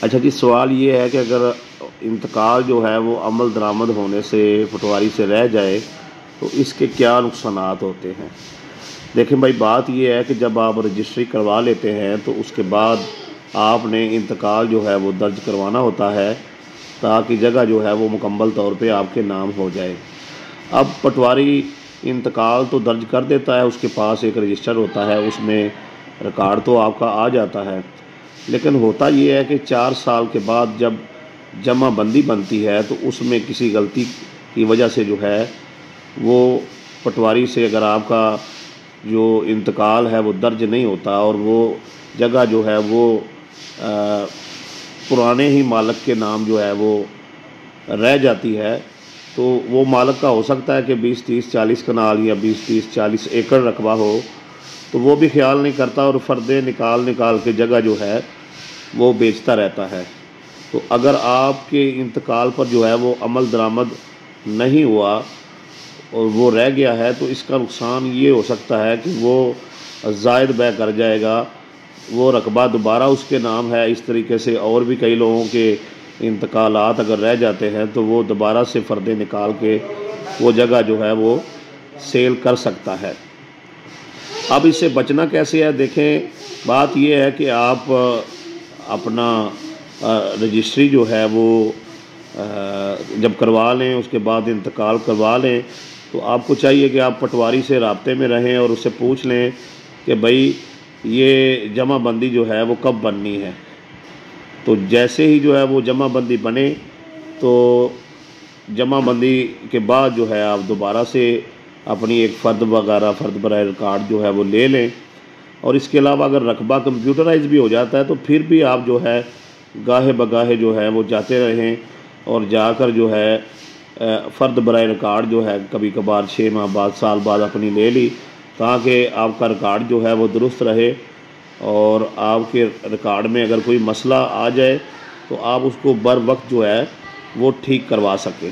اچھا جی، سوال یہ ہے کہ اگر انتقال جو ہے وہ عمل درآمد ہونے سے پٹواری سے رہ جائے تو اس کے کیا نقصانات ہوتے ہیں؟ دیکھیں بھائی، بات یہ ہے کہ جب آپ رجسٹری کروا لیتے ہیں تو اس کے بعد آپ نے انتقال جو ہے وہ درج کروانا ہوتا ہے تاکہ جگہ جو ہے وہ مکمل طور پہ آپ کے نام ہو جائے۔ اب پٹواری انتقال تو درج کر دیتا ہے، اس کے پاس ایک رجسٹر ہوتا ہے، اس میں ریکارڈ تو آپ کا آ جاتا ہے، لیکن ہوتا یہ ہے کہ 4 سال کے بعد جب جمع بندی بنتی ہے تو اس میں کسی غلطی کی وجہ سے جو ہے وہ پٹواری سے اگر آپ کا جو انتقال ہے وہ درج نہیں ہوتا اور وہ جگہ جو ہے وہ پرانے ہی مالک کے نام جو ہے وہ رہ جاتی ہے، تو وہ مالک کا ہو سکتا ہے کہ 20-30-40 کنال یا 20-30-40 ایکڑ رقبہ ہو، تو وہ بھی خیال نہیں کرتا اور فردیں نکال کے جگہ جو ہے وہ بیچتا رہتا ہے۔ تو اگر آپ کے انتقال پر جو ہے وہ عمل درآمد نہیں ہوا اور وہ رہ گیا ہے تو اس کا نقصان یہ ہو سکتا ہے کہ وہ زائد بیع کر جائے گا، وہ رقبہ دوبارہ اس کے نام ہے۔ اس طریقے سے اور بھی کئی لوگوں کے انتقالات اگر رہ جاتے ہیں تو وہ دوبارہ سے فردیں نکال کے وہ جگہ جو ہے وہ سیل کر سکتا ہے۔ اب اس سے بچنا کیسے ہے؟ دیکھیں، بات یہ ہے کہ آپ اپنا رجسٹری جو ہے وہ جب کروا لیں، اس کے بعد انتقال کروا لیں، تو آپ کو چاہیے کہ آپ پٹواری سے رابطے میں رہیں اور اس سے پوچھ لیں کہ بھائی یہ جمع بندی جو ہے وہ کب بننی ہے۔ تو جیسے ہی جو ہے وہ جمع بندی بنے تو جمع بندی کے بعد جو ہے آپ دوبارہ سے اپنی ایک فرد برائے ریکارڈ جو ہے وہ لے لیں، اور اس کے علاوہ اگر رقبہ کمپیوٹرائز بھی ہو جاتا ہے تو پھر بھی آپ جو ہے گاہے بگاہے جو ہے وہ جاتے رہیں اور جا کر جو ہے فرد برائے ریکارڈ جو ہے کبھی کبھار 6 ماہ بعد، سال بعد اپنی لے لی، تاکہ آپ کا ریکارڈ جو ہے وہ درست رہے اور آپ کے ریکارڈ میں اگر کوئی مسئلہ آ جائے تو آپ اس کو بر وقت جو ہے وہ ٹھیک کروا سکیں۔